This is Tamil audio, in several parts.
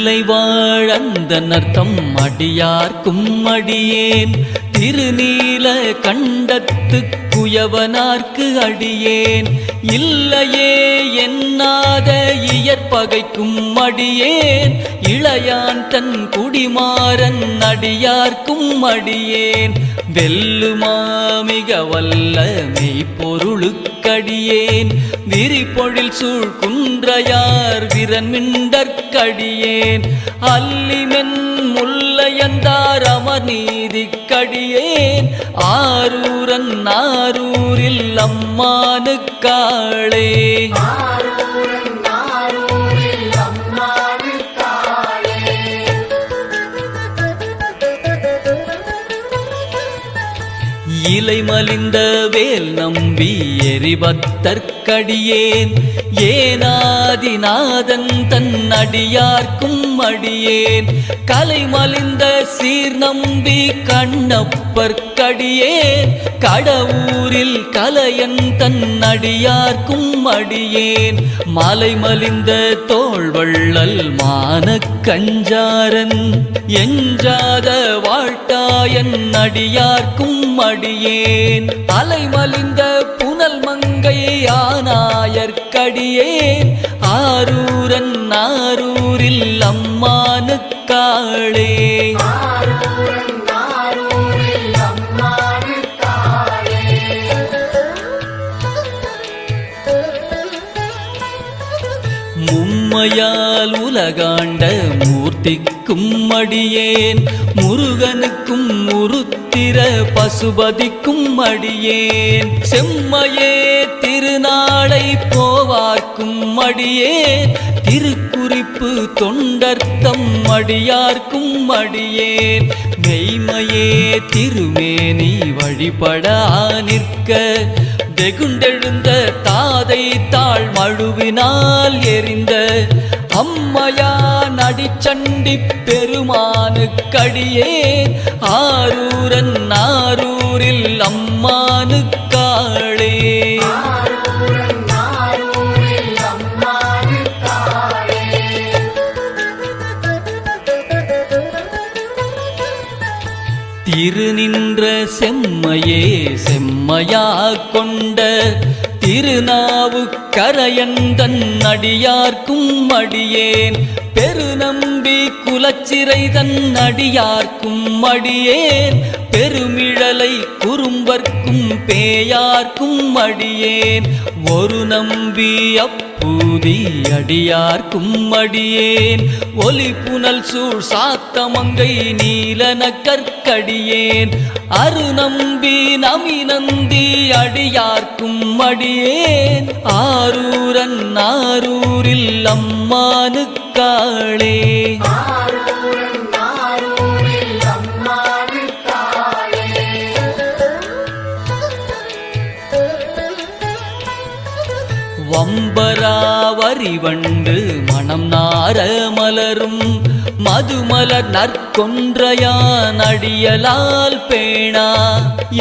தில்லை வாழந்த நர்த்தம் அடியார்க்கும் அடியேன் திருநீல கண்டத்து குயவனார்க்கு அடியேன் இல்லையே என்னாத இயற்பகைக்கும் அடியேன் இளையான் தன் குடிமாறன் அடியார்க்கும் அடியேன் வெல்லுமாமிக வல்ல மெய்ப்பொருளுக்கடியேன் விரிபொழில் சூழ் குன்றையார் விரன்மிண்டற்கடியேன் அல்லிமென் முல்லையந்தார் அமர்நீதிக்கடியேன் ஆரூரன் ஆரூரில் அம்மானுக்காளே இலை மலிந்த வேல் நம்பி எரிபத்தற்கடியேன் ஏனாதிநாதன் தன் அடியார்க்கும் அடியேன் கலை மலிந்த சீர் நம்பி கண்ணப்பற்கடியேன் கடவுரில் கலையன் தன் அடியார்க்கும் அடியேன் மலை மலிந்த தோள்வள்ளல் மானக்கஞ்சாரன் எஞ்சாத வாழ்த்தாயன் அடியார்க்கும் அடியேன் அலைமலிந்த புனல் மங்கை ஆனாயற்கடியேன் ஆரூரன் ஆரூரில் அம்மானுக்காளே மும்மையால் உலகாண்ட மூர்த்திக்கும் அடியேன் முருகனுக்கும் முருத்திர பசுபதிக்கும் அடியேன் செம்மையே திருநாளை போவார்க்கும் அடியேன் திருக்குறிப்பு தொண்டர்த்தம் அடியார்க்கும் அடியேன் மெய்மையே திருமேனி வழிபட நிற்க வெகுண்டெழுந்த தாதை தாழ் மழுவினால் எரிந்த அம்மையான் அடிச்சண்டி பெருமானுக்கடியேன் ஆரூரன் ஆரூரில் அம்மானுக்காளே திருநின்ற செம்மையே செம்மையா கொண்ட திருநாவுக்கரையந்தன் அடியார்க்கும் அடியேன் பெருநம்பி குலச்சிறை தன் அடியார்க்கும் அடியேன் பெருமிழலை குறும்பர்க்கும் பேயார்க்கும் அடியேன் ஒரு நம்பி அப்பூதி அடியார்க்கும் அடியேன் ஒலி புனல் சூழ் சாத்தமங்கை நீலன கற்கடியேன் அருநம்பி நமிநந்தி அடியார்க்கும் அடியேன் ஆரூரன் ஆரூரில் அம்மானுக்காளே வம்பராவரிவண்டு மனம் நார மலரும் மதுமலர் நற்கொன்றையான் அடியலால் பேணா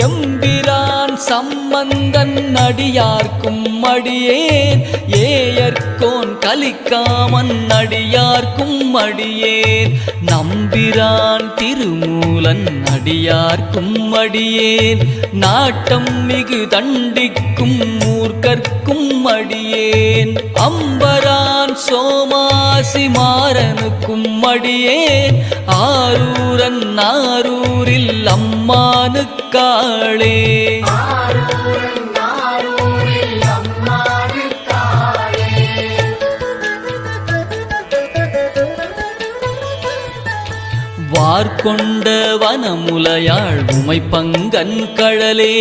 எம்பிரான் சம்பந்தன் அடியார்க்கும் அடியேன் ஏயர்கோன் கலிக்காமன் அடியார்க்கும் அடியேன் நம்பிரான் திருமூலன் அடியார்க்கும் அடியேன் நாட்டம் மிகு தண்டிக்கும் மூர்க்கர்க்கும் அடியேன் அம்பரான் சோமாசி மாறனுக்கும் அடியேன் ஆரூரன் ஆரூரில் அம்மானுக்காளே வார்கொண்ட வனமுலையாள் உமை பங்கன் கழலே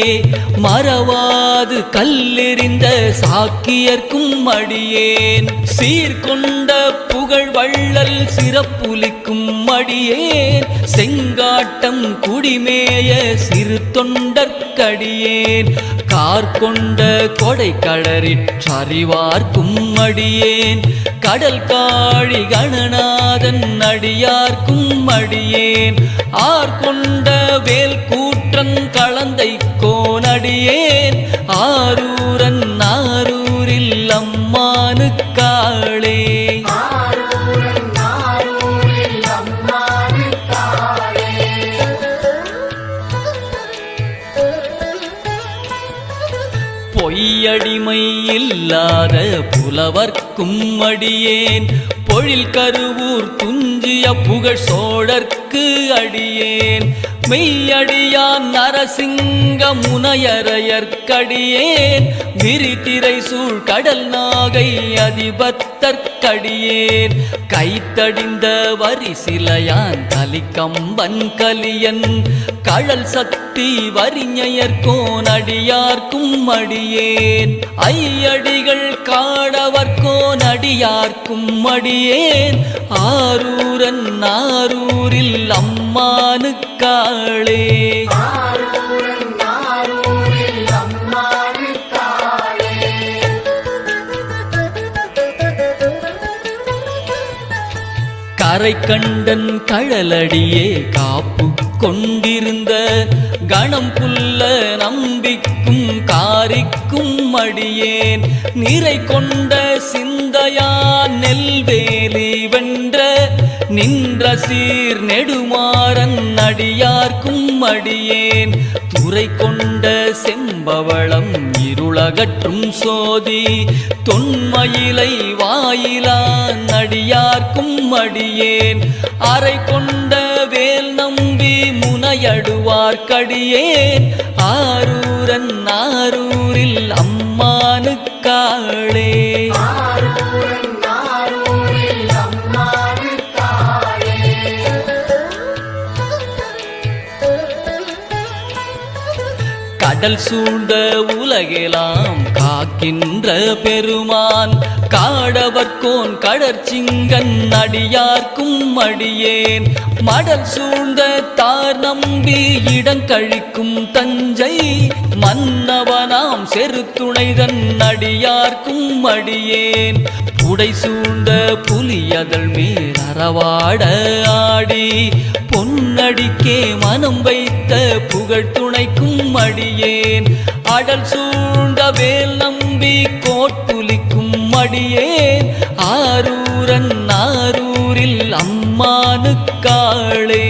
மறவாது கல்லெறிந்த சாக்கியர்க்கும் அடியேன் சீர்கொண்ட புகழ் வள்ளல் சிறப்புலிக்கும் அடியேன் செங்காட்டம் குடிமேய சிறு தொண்டற்கடியேன் கார்கொண்ட கொடை களறிற்றறிவார்க்கும் அடியேன் கடல் காழி கணநாதன் அடியார்க்கும் அடியேன் ஆர்கொண்ட வேல் கூற்றங் கலந்தை கோனடியேன் ஆரூரன் ஆரூரில் அம்மானுக்காளே ஆரூரன் ஆரூரில் மெய்யடிமை இல்லாத புலவர்க்கும் அடியேன் பொழில் கருவூர் துஞ்சிய புகழ் சோழர்க்கு அடியேன் மெய்யடியான் நரசிங்க முனையரையர்க்கடியேன் விரிதிரை சூழ் கடல் நாகை அதிபத்தற்கடியேன் கைத்தடிந்த வரிசிலையான் கலிகம்பன் கலியன் கழல் சக்தி வரிஞயர்கோன் அடியார்க்கும் அடியேன் ஐயடிகள் காடவர்கோன் அடியார்க்கும் அடியேன் ஆரூரன் ஆரூரில் அம்மானுக்காளே கரை கண்டன் கழலடியே காப்பு கொண்டிருந்த கணம் புல்ல நம்பிக்கும் காரிக்கும் அடியேன் நிறை கொண்ட சிந்தையான் நெல்வேலி வென்ற நின்ற சீர் நெடுமாறன் அடியார்க்கும் அடியேன் துறை கொண்ட செம்பவளம் இருளகற்றும் சோதி தொன்மயிலை வாயிலான் அடியார்க்கும் அடியேன் அறை கொண்ட வேல் நம்பி முனையடுவார்க்கடியேன் ஆரூரன் ஆரூரில் அம்மானுக்காளே கடல் சூழ்ந்த உலகெலாம் காக்கின்ற பெருமான் காடவர்கோன் கடற்சிங்கன் அடியார்க்கும் அடியேன் மடல் சூழ்ந்த தார் நம்பி இடங்கழிக்கும் தஞ்சை மன்னவனாம் செருத்துணைதன் அடியார்க்கும் அடியேன் புடை சூழ்ந்த புலியதழ் மேல் அறவாட ஆடி பொன்னடிக்கே மனம் வைத்த புகழ் துணைக்கும் அடியேன் அடல் சூழ்ந்த வேல் நம்பி கோட்புலிக்கும் அடியேன் ஆரூரன் ஆரூரில் அம்மானுக்காளே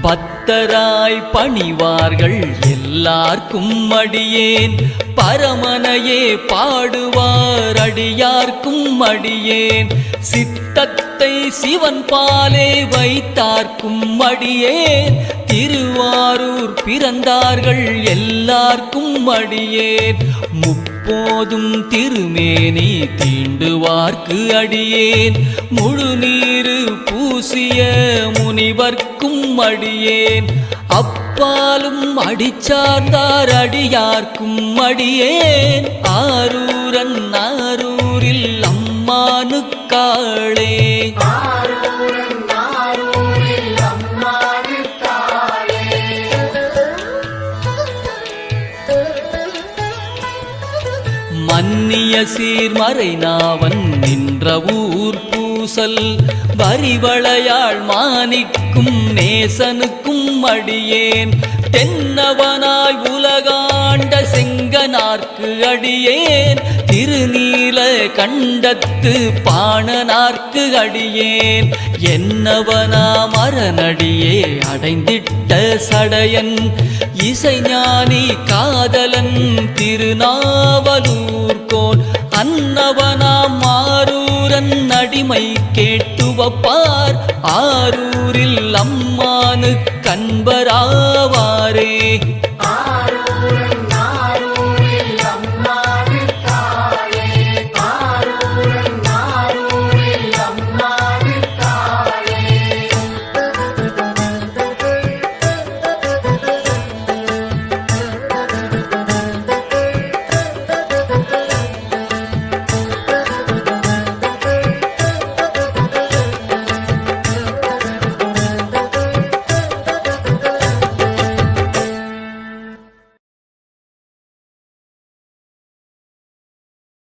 பக்தராய் பணிவார்கள் எல்லார்க்கும் அடியேன் பரமனையே பாடுவார் அடியார்க்கும் அடியேன் சித்தத்தை சிவன் பாலே வைத்தார்க்கும் அடியேன் திருவாரூர் பிறந்தார்கள் எல்லார்க்கும் அடியேன் முப்போதும் திருமேனி தீண்டுவார்க்கு அடியேன் முழுநீரு பூசிய முனிவர்க்கும் அடியேன் அப்பாலும் அடிச்சார்ந்தார் அடியார்க்கும் அடியேன் ஆரூரன் ஆரூரில் அம்மானுக்காளே மன்னிய சீர்மறை நாவன் நின்ற ஊர் பூசல் வரிவளையாள் மாணிக்கும் நேசனுக்கும் அடியேன் தென்னவனாய் உலகாண்ட செங்கனார்க்கு அடியேன் திருநீல கண்டத்து பாணனார்க்கு அடியேன் என்னவனா மரநடியே அடைந்திட்ட சடையன் இசைஞானி காதலன் திருநாவலூர்கோன் அன்னவனாம் ஆரூரன் அடிமை கேட்டுவப்பார் ஆரூரில் அம்மானு கண்பராவாரே